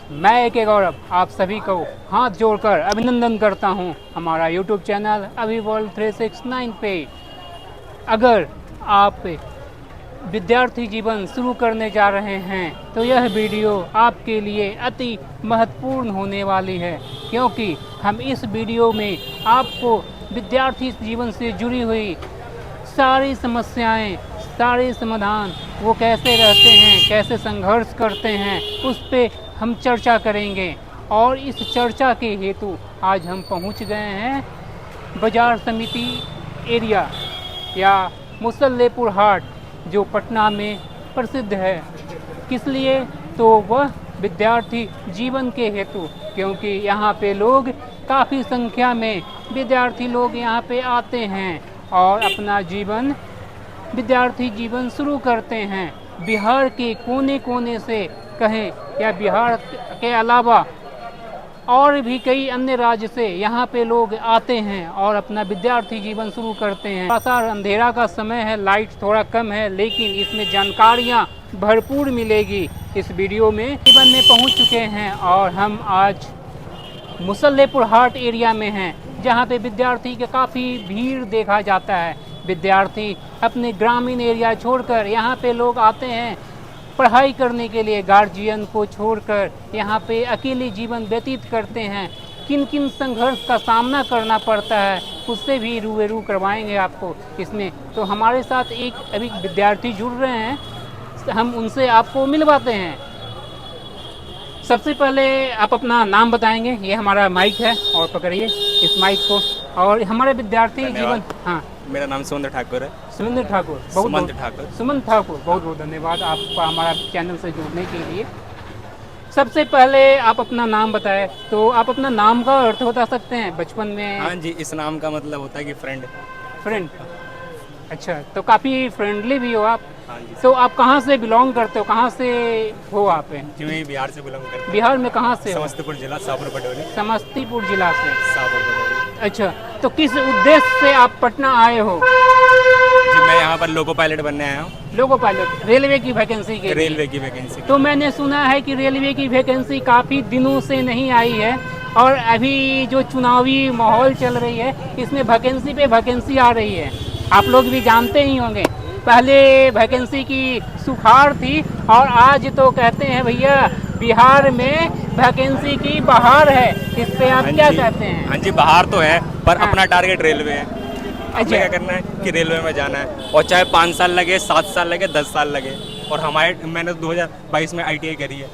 मैं AK गौरव आप सभी को हाथ जोड़कर अभिनंदन करता हूं हमारा YouTube चैनल अभी वर्ल्ड 369 पे। अगर आप विद्यार्थी जीवन शुरू करने जा रहे हैं तो यह वीडियो आपके लिए अति महत्वपूर्ण होने वाली है, क्योंकि हम इस वीडियो में आपको विद्यार्थी जीवन से जुड़ी हुई सारी समस्याएं, सारे समाधान, वो कैसे रहते हैं, कैसे संघर्ष करते हैं, उस पे हम चर्चा करेंगे। और इस चर्चा के हेतु आज हम पहुंच गए हैं बाजार समिति एरिया या मुसल्लेपुर हाट, जो पटना में प्रसिद्ध है। किस लिए? तो वह विद्यार्थी जीवन के हेतु, क्योंकि यहाँ पे लोग काफ़ी संख्या में विद्यार्थी लोग यहाँ पे आते हैं और अपना जीवन, विद्यार्थी जीवन शुरू करते हैं। बिहार के कोने कोने से कहें या बिहार के अलावा और भी कई अन्य राज्य से यहाँ पे लोग आते हैं और अपना विद्यार्थी जीवन शुरू करते हैं। थोड़ा सा अंधेरा का समय है, लाइट थोड़ा कम है, लेकिन इसमें जानकारियाँ भरपूर मिलेगी इस वीडियो में। जीवन में पहुँच चुके हैं और हम आज मुसल्लेपुर हाट एरिया में हैं, जहाँ पे विद्यार्थी के काफ़ी भीड़ देखा जाता है। विद्यार्थी अपने ग्रामीण एरिया छोड़कर यहाँ पे लोग आते हैं पढ़ाई करने के लिए, गार्जियन को छोड़कर यहाँ पे अकेले जीवन व्यतीत करते हैं। किन किन संघर्ष का सामना करना पड़ता है उससे भी रूबरू करवाएंगे आपको इसमें। तो हमारे साथ एक अभी विद्यार्थी जुड़ रहे हैं, हम उनसे आपको मिलवाते हैं। सबसे पहले आप अपना नाम बताएंगे। ये हमारा माइक है और पकड़िए इस माइक को। और हमारे विद्यार्थी जीवन, हाँ, मेरा नाम सुमंत ठाकुर है। सुमंत ठाकुर, सुमंत ठाकुर, सुमंत ठाकुर, बहुत बहुत धन्यवाद आपका हमारा चैनल से जुड़ने के लिए। सबसे पहले आप अपना नाम बताएं। तो आप अपना नाम का अर्थ बता सकते हैं बचपन में? हाँ जी, इस नाम का मतलब होता है कि फ्रेंड। फ्रेंड, अच्छा, तो काफ़ी फ्रेंडली भी हो आप। हाँ जी। तो आप कहाँ से बिलोंग करते हो, कहाँ से हो आप? जी मैं बिहार से बिलोंग करता हूँ। बिहार में कहाँ से हो? समस्तीपुर जिला, सापुर पटोरी। समस्तीपुर जिला से। सापुर पटोरी। अच्छा, तो किस उद्देश्य से आप पटना आए हो? जी मैं यहाँ पर लोको पायलट बनने आया हूँ। लोको पायलट, रेलवे की वैकेंसी के लिए? रेलवे की वैकेंसी। तो मैंने सुना है कि रेलवे की वैकेंसी काफ़ी दिनों से नहीं आई है, और अभी जो चुनावी माहौल चल रही है इसमें वैकेंसी पे वैकेंसी आ रही है। आप लोग भी जानते ही होंगे, पहले वैकेंसी की सुखाड़ थी और आज तो कहते हैं भैया बिहार में वैकेंसी की बहार है। इस पे आप क्या कहते हैं? हाँ जी, बाहर तो है पर हाँ। अपना टारगेट रेलवे है। अच्छा, क्या करना है कि रेलवे में जाना है, और चाहे 5 साल लगे, 7 साल लगे, 10 साल लगे। और मैंने 2022 में ITI करी है।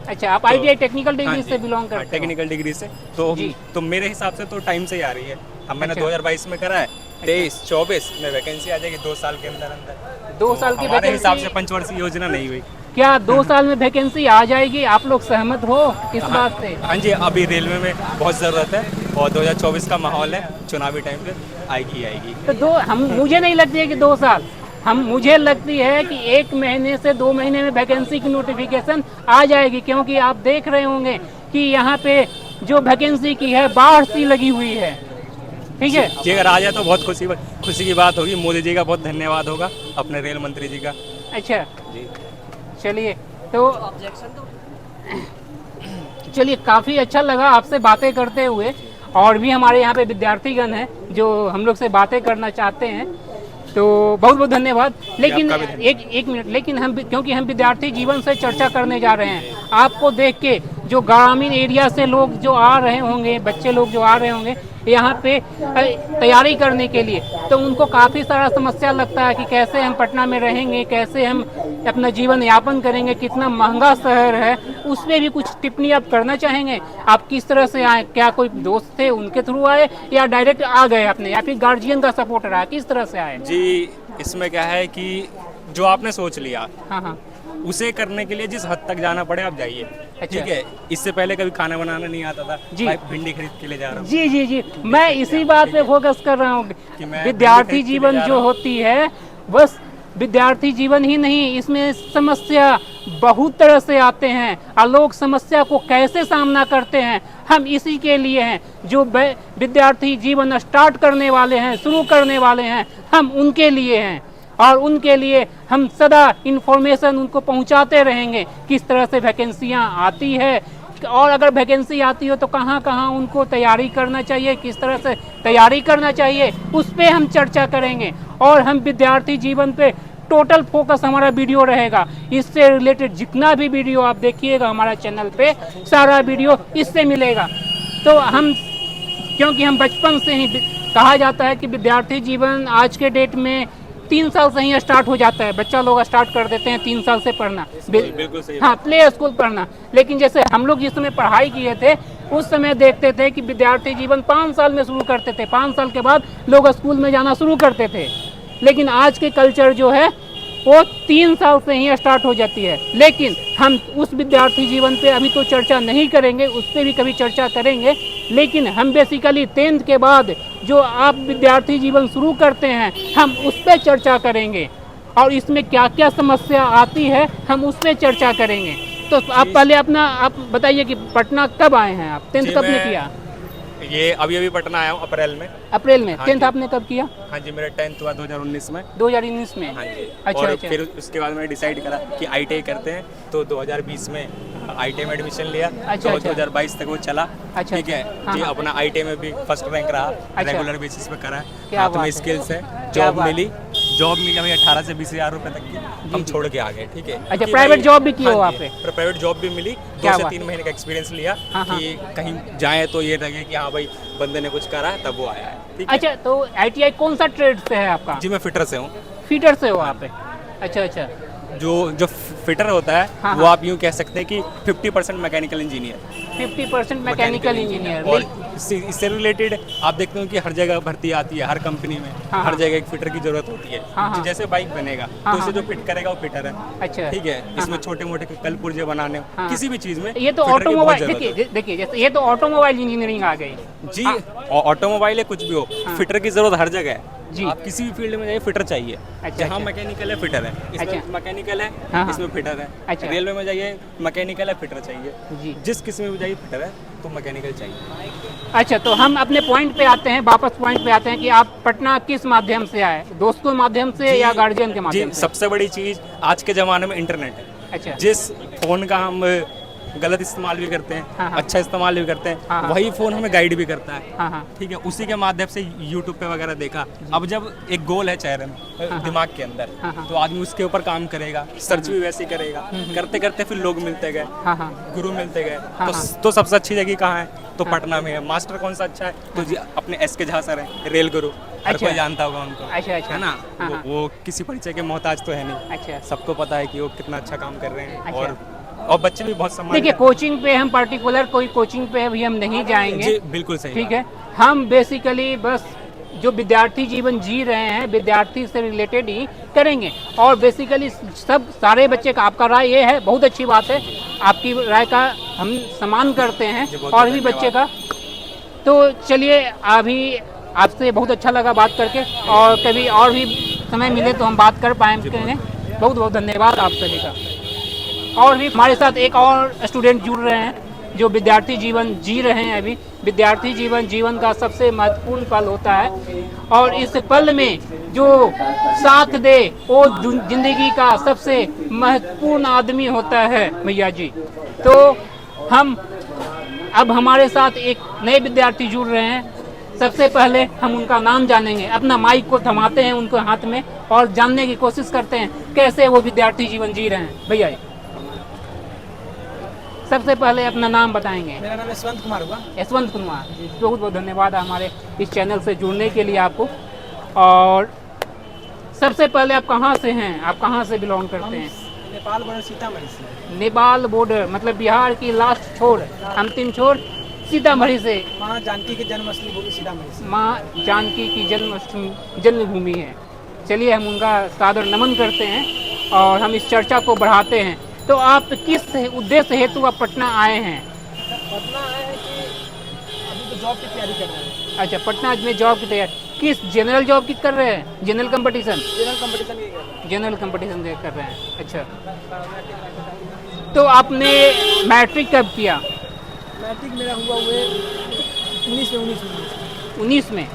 अच्छा, आप ITI टेक्निकल डिग्री से बिलोंग करते हो? टेक्निकल डिग्री से। तो मेरे हिसाब से तो टाइम से ही आ रही है। अब मैंने अच्छा। 2022 में करा है, 23-24 में वैकेंसी आ जाएगी 2 साल के अंदर अंदर। 2 साल की हमारे हिसाब से वैकेंसी? पंचवर्षीय योजना नहीं हुई। क्या 2 साल में वैकेंसी आ जाएगी? आप लोग सहमत हो इस बात से? हाँ जी, अभी रेलवे में बहुत ज़रूरत है और 2024 का माहौल है, चुनावी टाइम पे आएगी। तो मुझे नहीं लगती है कि 2 साल, मुझे लगती है कि 1 महीने से 2 महीने में वैकेंसी की नोटिफिकेशन आ जाएगी, क्योंकि आप देख रहे होंगे कि यहाँ पे जो वैकेंसी की है बाढ़ सी लगी हुई है। ठीक है जी, अगर आ जाए तो बहुत खुशी की बात होगी। मोदी जी का बहुत धन्यवाद होगा, अपने रेल मंत्री जी का। अच्छा जी, चलिए, तो चलिए, काफ़ी अच्छा लगा आपसे बातें करते हुए। और भी हमारे यहाँ पे विद्यार्थीगण हैं जो हम लोग से बातें करना चाहते हैं, तो बहुत बहुत धन्यवाद। लेकिन एक मिनट, लेकिन क्योंकि हम विद्यार्थी जीवन से चर्चा करने जा रहे हैं, आपको देख के जो ग्रामीण एरिया से लोग जो आ रहे होंगे, बच्चे लोग जो आ रहे होंगे यहाँ पे तैयारी करने के लिए, तो उनको काफ़ी सारा समस्या लगता है कि कैसे हम पटना में रहेंगे, कैसे हम अपना जीवन यापन करेंगे, कितना महंगा शहर है। उस पर भी कुछ टिप्पणी आप करना चाहेंगे? आप किस तरह से आए? क्या कोई दोस्त थे उनके थ्रू आए, या डायरेक्ट आ गए अपने, या फिर गार्जियन का सपोर्ट रहा? किस तरह से आए? जी इसमें क्या है कि जो आपने सोच लिया, हाँ हाँ, उसे करने के लिए जिस हद तक जाना पड़े आप जाइए। अच्छा। ठीक है, इससे पहले कभी खाना बनाना नहीं आता था जी। भाई, भिंडी खरीद के ले जा रहा हूँ। जी जी जी, मैं इसी बात पे फोकस कर रहा हूँ। कि मैं विद्यार्थी जीवन जो होती है, बस विद्यार्थी जीवन ही नहीं, इसमें समस्या बहुत तरह से आते हैं और लोग समस्या को कैसे सामना करते हैं, हम इसी के लिए हैं। जो विद्यार्थी जीवन स्टार्ट करने वाले हैं, शुरू करने वाले हैं, हम उनके लिए हैं। और उनके लिए हम सदा इन्फॉर्मेशन उनको पहुंचाते रहेंगे, किस तरह से वैकेंसियां आती है, और अगर वैकेंसी आती हो तो कहाँ कहाँ उनको तैयारी करना चाहिए, किस तरह से तैयारी करना चाहिए, उस पर हम चर्चा करेंगे। और हम विद्यार्थी जीवन पे टोटल फोकस हमारा वीडियो रहेगा। इससे रिलेटेड जितना भी वीडियो आप देखिएगा हमारा चैनल पे, सारा वीडियो इससे मिलेगा। तो हम, क्योंकि हम बचपन से ही, कहा जाता है कि विद्यार्थी जीवन आज के डेट में 3 साल से ही स्टार्ट हो जाता है। बच्चा लोग स्टार्ट कर देते हैं 3 साल से पढ़ना, बिल्कुल सही। हाँ, प्ले स्कूल पढ़ना। लेकिन जैसे हम लोग जिस समय पढ़ाई किए थे उस समय देखते थे कि विद्यार्थी जीवन 5 साल में शुरू करते थे, 5 साल के बाद लोग स्कूल में जाना शुरू करते थे। लेकिन आज के कल्चर जो है वो 3 साल से ही स्टार्ट हो जाती है। लेकिन हम उस विद्यार्थी जीवन पे अभी तो चर्चा नहीं करेंगे, उस पर भी कभी चर्चा करेंगे। लेकिन हम बेसिकली 10th के बाद जो आप विद्यार्थी जीवन शुरू करते हैं हम उस पर चर्चा करेंगे, और इसमें क्या क्या समस्या आती है हम उस पर चर्चा करेंगे। तो आप पहले अपना आप बताइए कि पटना कब आए हैं आप, 10th कब ने किया? ये अभी पटना आया हूँ अप्रैल में। अप्रैल में? हाँ 10th जी। आपने कब किया? हाँ जी, मेरा 10th हुआ 2019 में। 2019 में? हाँ जी। अच्छा, और अच्छा। फिर उसके बाद मैंने डिसाइड करा कि ITI करते हैं, तो 2020 में ITI में एडमिशन लिया। अच्छा, तो अच्छा। 2022 तक वो चला। अच्छा, ठीक है हाँ, जी। हाँ। अपना ITI में भी फर्स्ट रैंक रहा, अच्छा। रेगुलर बेसिस पे करा। क्या हाथ बात में है। स्किल्स है, क्या जॉब बात मिली। जॉब मिली हमें 18 से 20 हज़ार रुपए तक की, हम जी। छोड़ के आ गए। ठीक है। अच्छा, कि प्राइवेट भाई- जॉब भी किए हो हाँ आप जी, पे? प्राइवेट जॉब भी मिली। क्या 2 से बात। 3 महीने का एक्सपीरियंस लिया हाँ, हाँ। कि कहीं जाए तो ये लगे कि हाँ भाई बंदे ने कुछ करा है, तब वो आया है। ठीक है। अच्छा, तो ITI कौन सा ट्रेड से है आपका? जी मैं फिटर से हूँ। फीटर से हो आप? अच्छा अच्छा। जो फिटर होता है हाँ, वो हाँ। आप यूँ कह सकते हैं कि 50% मैकेनिकल इंजीनियर, 50% मैकेनिकल इंजीनियर। और इससे रिलेटेड आप देखते हो कि हर जगह भर्ती आती है, हर कंपनी में हाँ, हर हाँ। जगह एक फिटर की जरूरत होती है। हाँ, हाँ। जैसे बाइक बनेगा हाँ, तो इसे हाँ। जो फिट करेगा वो फिटर है। अच्छा। ठीक है। हाँ, इसमें हाँ। छोटे मोटे कल पुर्जे बनाने, हाँ। किसी भी चीज़ में ये तो फिटर की बहुत ऑटोमोबाइल, जरूरत देखिए है। देखिए, जैसे ये तो ऑटोमोबाइल इंजीनियरिंग आ गई। जी, हाँ। ऑटोमोबाइल है कुछ भी हो, हाँ। फिटर की जरूरत हर जगह है। जी। आप किसी भी फील्ड में जाइए फिटर चाहिए। अच्छा, जहाँ अच्छा। मैकेनिकल है फिटर है, अच्छा। इसमें मैकेनिकल है, हाँ, हाँ। इसमें फिटर है। अच्छा। रेलवे में जाइए मैकेनिकल है, फिटर चाहिए। जी। जिस किस्म में भी जाइए फिटर है, तो मैकेनिकल चाहिए। अच्छा, तो हम अपने पॉइंट पे आते हैं, वापस पॉइंट पे आते हैं कि आप पटना किस माध्यम से आए? दोस्तों के माध्यम से या गार्जियन के माध्यम जी, से? सबसे बड़ी चीज़ आज के ज़माने में इंटरनेट है। अच्छा। जिस फ़ोन का हम गलत इस्तेमाल भी करते हैं, हाँ, हाँ। अच्छा इस्तेमाल भी करते हैं, हाँ, हाँ। वही फ़ोन हमें गाइड भी करता है। हाँ हाँ। ठीक है। उसी के माध्यम से यूट्यूब पे वगैरह देखा। अब जब एक गोल है चेहरे में, हाँ। दिमाग के अंदर, हाँ, हाँ। तो आदमी उसके ऊपर काम करेगा, सर्च भी वैसे ही करेगा। करते करते फिर लोग मिलते गए, हाँ हाँ। गुरु मिलते गए। हाँ, तो, हाँ। तो सबसे अच्छी जगह कहाँ है? तो हाँ। पटना में है। मास्टर कौन सा अच्छा है? तो जी अपने SK झा सर हैं, रेल गुरु, हर अच्छा। कोई जानता होगा उनको। अच्छा अच्छा। है ना। हाँ, हाँ। वो किसी परिचय के मोहताज तो है नहीं। अच्छा। सबको पता है कि वो कितना अच्छा काम कर रहे हैं। अच्छा। और बच्चे भी बहुत सम्मान देखिए, करते हैं। कोचिंग पे हम पर्टिकुलर कोई कोचिंग पे अभी हम नहीं जाएंगे। जी बिल्कुल सही ठीक बात है। हम बेसिकली बस जो विद्यार्थी जीवन जी रहे हैं विद्यार्थी से रिलेटेड ही करेंगे। और बेसिकली सब सारे बच्चे का, आपका राय ये है, बहुत अच्छी बात है, आपकी राय का हम सम्मान करते हैं, जी, बहुत और भी धन्यवाद। बच्चे का। तो चलिए, अभी आपसे बहुत अच्छा लगा बात करके, और कभी और भी समय मिले तो हम बात कर पाएंगे। बहुत बहुत धन्यवाद आप सभी का। और भी हमारे साथ एक और स्टूडेंट जुड़ रहे हैं जो विद्यार्थी जीवन जी रहे हैं अभी। विद्यार्थी जीवन का सबसे महत्वपूर्ण पल होता है, और इस पल में जो साथ दे वो जिंदगी का सबसे महत्वपूर्ण आदमी होता है भैया जी। तो हम अब हमारे साथ एक नए विद्यार्थी जुड़ रहे हैं। सबसे पहले हम उनका नाम जानेंगे, अपना माइक को थमाते हैं उनके हाथ में और जानने की कोशिश करते हैं कैसे वो विद्यार्थी जीवन जी रहे हैं। भैया सबसे पहले अपना नाम बताएंगे। मेरा नाम यशवंत कुमार हुआ। यशवंत कुमार, बहुत बहुत धन्यवाद हमारे इस चैनल से जुड़ने के लिए आपको। और सबसे पहले आप कहाँ से हैं? आप कहाँ से बिलोंग करते हैं? नेपाल बॉर्डर सीतामढ़ी से। नेपाल बॉर्डर मतलब बिहार की लास्ट छोर, अंतिम छोर सीतामढ़ी से। माँ जानकी की जन्मस्थली भूमि सीतामढ़ी से। माँ जानकी की जन्मभूमि है। चलिए, हम उनका सादर नमन करते हैं और हम इस चर्चा को बढ़ाते हैं। तो आप किस उद्देश्य हेतु आप पटना आए हैं? पटना आए हैं कि अभी तो जॉब की तैयारी कर रहे हैं। अच्छा, पटना में जॉब की तैयारी, किस जनरल जॉब की कर रहे हैं? General competition? जनरल कंपटीशन की कर रहे हैं। जनरल कंपटीशन कर रहे हैं। अच्छा, तो आपने मैट्रिक कब किया? मैट्रिक मेरा हुआ हुए 19 में।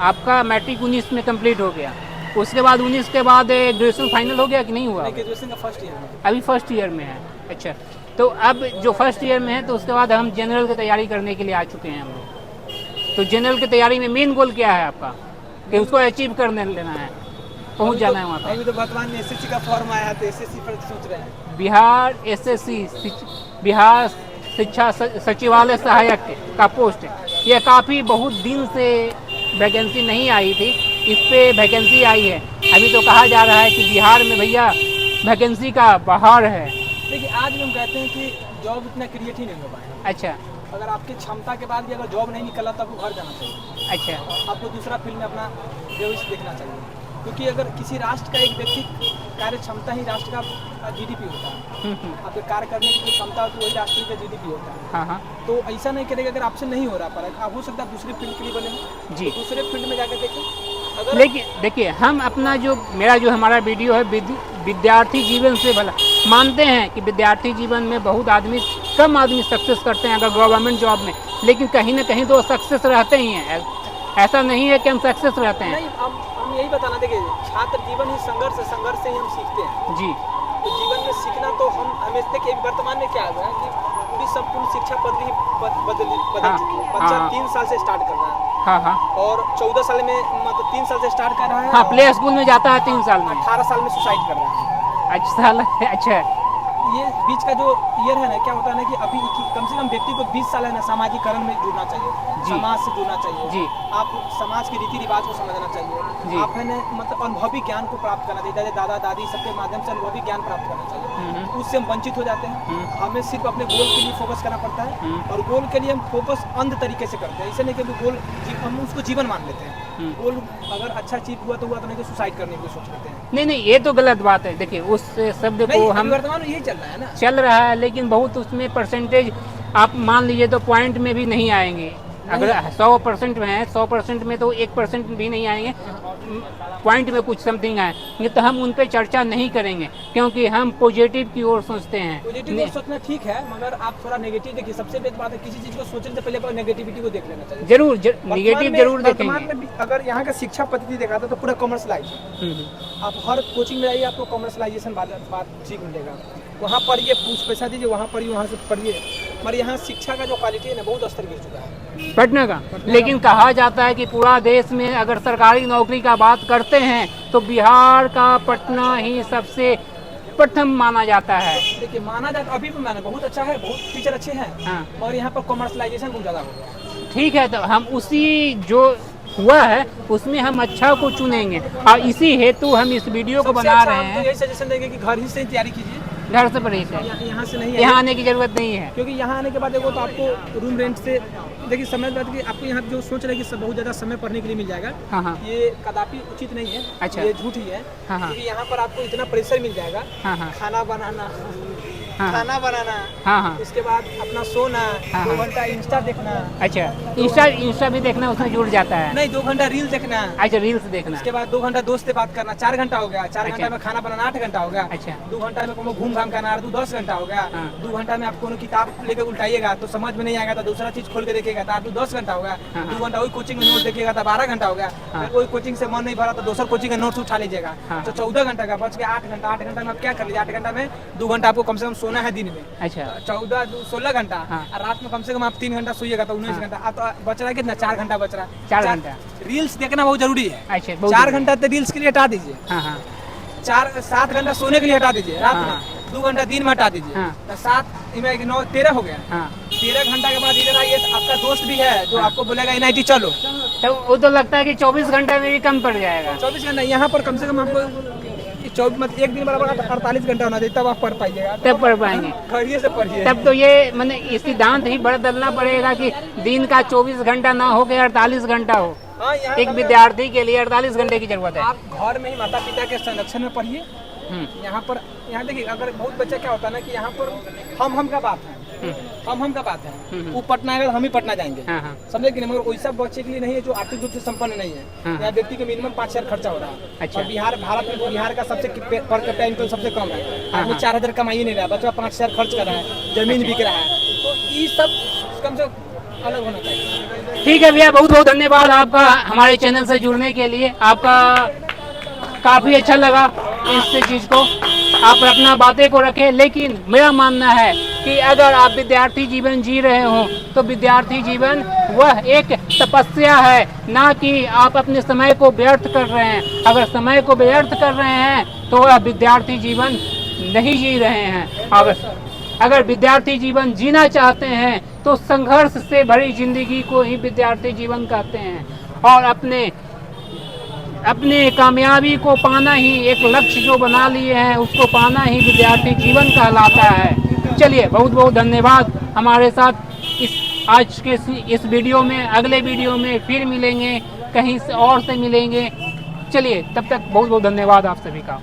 आपका मैट्रिक 19 में कंप्लीट हो गया। उसके बाद 19 के बाद ग्रेजुएशन फाइनल हो गया कि नहीं हुआ? ग्रेजुएशन का फर्स्ट ईयर में। अभी फर्स्ट ईयर में है। अच्छा, तो तो अब जो फर्स्ट ईयर में है तो उसके बाद हम जनरल की तैयारी करने के लिए आ चुके हैं हम लोग। तो जनरल की तैयारी में मेन गोल क्या है आपका, कि उसको अचीव करने लेना है, पहुंच जाना है वहाँ पे? अभी तो वर्तमान में एसएससी का फॉर्म आया है, तो एसएससी पर सोच रहे हैं। बिहार एसएससी बिहार शिक्षा सचिवालय सहायक का पोस्ट है, यह काफ़ी बहुत दिन से वैकेंसी नहीं आई थी, इस पे वैकेंसी आई है। अभी तो कहा जा रहा है कि बिहार में भैया वैकेंसी का बहार है। देखिए आज भी हम कहते हैं कि जॉब इतना क्रिएट ही नहीं हो पाएगा। अच्छा अगर आपकी क्षमता के बाद भी अगर जॉब नहीं निकला तो आपको घर जाना चाहिए। अच्छा आपको दूसरा फील्ड में अपना भविष्य देखना चाहिए, क्योंकि अगर किसी राष्ट्र का एक व्यक्ति कार्य क्षमता ही राष्ट्र का जीडीपी होता है। आपके कार्य करने की जो क्षमता होती है वही राष्ट्र का जीडीपी होता है। हाँ हाँ तो ऐसा नहीं करेगा, अगर आपसे नहीं हो रहा पर आप हो सकता है दूसरे फील्ड के लिए बने जी। तो दूसरे फील्ड में जाकर देखें। अगर लेकिन देखिए हम अपना जो मेरा जो हमारा वीडियो है विद्यार्थी जीवन से भला मानते हैं कि विद्यार्थी जीवन में बहुत आदमी कम आदमी सक्सेस करते हैं अगर गवर्नमेंट जॉब में, लेकिन कहीं ना कहीं तो सक्सेस रहते ही हैं। ऐसा नहीं है कि हम सक्सेस रहते हैं। नहीं, हम यही बताना, देखिए छात्र जीवन ही संघर्ष है, संघर्ष से ही हम सीखते हैं। जी तो जीवन में सीखना तो हम हमेशा, देखिए वर्तमान में क्या हुआ है कि पूरी संपूर्ण शिक्षा पद्धति ही बदल चुकी है। बच्चा 3 साल से स्टार्ट कर रहा है हाँ हाँ और 14 साल में मतलब 3 साल से स्टार्ट कर रहा है। हाँ प्ले स्कूल में जाता है 3 साल में, 18 साल में सुसाइड कर रहा है। अच्छा ये बीच का जो ईयर है ना, क्या होता है ना कि अभी कम से कम व्यक्ति को 20 साल है ना सामाजिकरण में जुड़ना चाहिए, जी। समाज से जुड़ना चाहिए जी। आप समाज के रीति रिवाज को समझना चाहिए, जी। आप है ना मतलब अनुभवी ज्ञान को प्राप्त करना चाहिए, दादा दादी सबके माध्यम से अनुभवी ज्ञान प्राप्त करना चाहिए। उससे हम वंचित हो जाते हैं। हमें सिर्फ अपने गोल के लिए फोकस करना पड़ता है और गोल के लिए हम फोकस अंध तरीके से करते हैं। ऐसे नहीं कि गोल हम उसको जीवन मान लेते हैं। गोल अगर अच्छा अचीव हुआ तो नहीं तो सुसाइड करने की सोच लेते हैं। नहीं ये तो गलत बात है। देखिए उस शब्द को हम वर्तमान में यही चल रहा है ना, चल रहा है, लेकिन बहुत उसमें परसेंटेज आप मान लीजिए तो पॉइंट में भी नहीं आएंगे। अगर 100% में है 100% में तो 1% भी नहीं आएंगे, पॉइंट में कुछ समथिंग आए, ये तो हम उन पे चर्चा नहीं करेंगे क्योंकि हम पॉजिटिव की ओर सोचते हैं। पॉजिटिव सोचना ठीक है, मगर आप थोड़ा नेगेटिव देखिए। सबसे बेस्ट बात है किसी चीज को सोचने से पहले नेगेटिविटी को देख लेना चाहिए। जरूर नेगेटिव जरूर देखेंगे। अगर यहाँ का शिक्षा पद्धति देखा तो पूरा कॉमर्शलाइज। आप हर कोचिंग में जाइए आपको कॉमर्शलाइजेशन बात सीख मिलेगा। वहाँ पर ये पैसा दीजिए, वहाँ पर वहाँ से पढ़िए, मगर यहाँ शिक्षा का जो क्वालिटी है ना बहुत स्तर गिर चुका है पटना का। लेकिन कहा जाता है कि पूरा देश में अगर सरकारी नौकरी का बात करते हैं तो बिहार का पटना ही सबसे प्रथम माना जाता है। देखिए माना जाता, अभी भी माना बहुत अच्छा है, बहुत टीचर अच्छे हैं हाँ। और यहाँ पर कॉमर्शलाइजेशन बहुत ज़्यादा हो गया। ठीक है, तो हम उसी जो हुआ है उसमें हम अच्छा को चुनेंगे और इसी हेतु हम इस वीडियो को बना रहे हैं। तो यही सजेशन देंगे कि घर ही से तैयारी कीजिए, घर से परहेज है, यहाँ से नहीं, यहाँ आने की जरूरत नहीं है। क्योंकि यहाँ आने के बाद देखो तो आपको रूम रेंट से देखिए समझ बात कि आपको यहाँ जो सोच रहे हैं कि बहुत ज़्यादा समय पढ़ने के लिए मिल जाएगा, हाँ हाँ ये कदापि उचित नहीं है। अच्छा। ये झूठ ही है। हाँ हाँ क्योंकि यहाँ पर आपको इतना प्रेशर मिल जाएगा, हाँ हाँ खाना बनाना, हाँ खाना बनाना, हाँ हाँ इसके बाद अपना सोना, हाँ, 2 हाँ। घंटा इंस्टा देखना, अच्छा इंस्टा भी देखना उसमें जुड़ जाता है। नहीं 2 घंटा रील देखना, अच्छा रील्स देखना, उसके बाद 2 घंटा दोस्त से बात करना, 4 घंटा हो गया। 4 अच्छा। घंटा में खाना बनाना 8 घंटा हो गया। अच्छा 2 घंटा में कोनो घूम घाम करना 10 घंटा हो गया। हाँ। 2 घंटा में आप कोनो किताब लेकर उल्टाइएगा तो समझ में नहीं आएगा तो दूसरा चीज खोल के देखेगा तो 10 घंटा हो गया। हाँ। 2 घंटा वही कोचिंग में नोट देखिएगा तो 12 घंटा हो गया। हाँ। फिर वही कोचिंग से मन नहीं भरा तो दूसरा कोचिंग का नोट्स उठा लीजिएगा हाँ। तो 14 घंटा का बच गया 8 घंटा। 8 घंटा में आप क्या कर लीजिए? 8 घंटा में 2 घंटा आपको कम से कम सोना है दिन में। अच्छा 16 घंटा। हाँ। और रात में कम से कम आप 3 घंटा सोइएगा तो 19 हाँ। घंटा। तो बच रहा है कितना? 4 घंटा बच रहा है। 4 घंटा। रील्स देखना बहुत जरूरी है। अच्छा बहुत 4 घंटा तो रील्स के लिए हटा दीजिए। हाँ हाँ 7 घंटा सोने के लिए हटा दीजिए रात हाँ। में। 2 घंटा दिन में हटा दीजिए। हाँ। तो 7 में 9 13 हो गया। हाँ 13 घंटा के बाद इधर आइए तो आपका दोस्त भी है जो आपको बोलेगा NIT चलो। तो वो तो लगता है कि 24 घंटे में भी कम पड़ जाएगा। 24 घंटा यहाँ पर कम से कम आपको 24 मतलब एक दिन बराबर 48 घंटा होना चाहिए, तब आप पढ़ पाइएगा। तब पढ़ पाएंगे। खड़िए से पढ़िए। तब तो ये मैंने सिद्धांत ही बदलना पड़ेगा कि दिन का 24 घंटा ना हो के 48 घंटा हो। हाँ, यहाँ एक पर विद्यार्थी के लिए 48 घंटे की जरूरत है। आप घर में ही माता पिता के संरक्षण में पढ़िए। यहाँ देखिए अगर बहुत बच्चा क्या होता है ना कि यहाँ पर हम का बात है, हम का बात है। वो पटना आएगा हम ही पटना जाएंगे, हाँ हाँ समझे कि नहीं? मगर वैसा बच्चे के लिए नहीं है जो आर्थिक रूप से संपन्न नहीं है। हाँ। यहाँ व्यक्ति के मिनिमम 5,000 खर्चा हो रहा है। अच्छा। और भारत में बिहार का सबसे पर कैपिटा इनकम सबसे कम है। हाँ, आदमी हाँ। 4,000 कमा ही नहीं रहा, बच्चा 5,000 खर्च कर रहा है, जमीन बिक रहा है। तो ये सब कम से कम अलग होना चाहिए। ठीक है भैया, बहुत बहुत धन्यवाद आपका हमारे चैनल से जुड़ने के लिए। आपका काफ़ी अच्छा लगा इस चीज़ को, आप अपना बातें को रखें। लेकिन मेरा मानना है कि अगर आप विद्यार्थी जीवन जी रहे हो तो विद्यार्थी जीवन वह एक तपस्या है, ना कि आप अपने समय को व्यर्थ कर रहे हैं। अगर समय को व्यर्थ कर रहे हैं तो वह विद्यार्थी जीवन नहीं जी रहे हैं। अगर विद्यार्थी जीवन जीना चाहते हैं तो संघर्ष से भरी जिंदगी को ही विद्यार्थी जीवन कहते हैं, और अपने कामयाबी को पाना ही एक लक्ष्य जो बना लिए हैं उसको पाना ही विद्यार्थी जीवन कहलाता है। चलिए, बहुत बहुत धन्यवाद हमारे साथ आज के इस वीडियो में। अगले वीडियो में फिर मिलेंगे, कहीं से और से मिलेंगे। चलिए, तब तक बहुत बहुत धन्यवाद आप सभी का।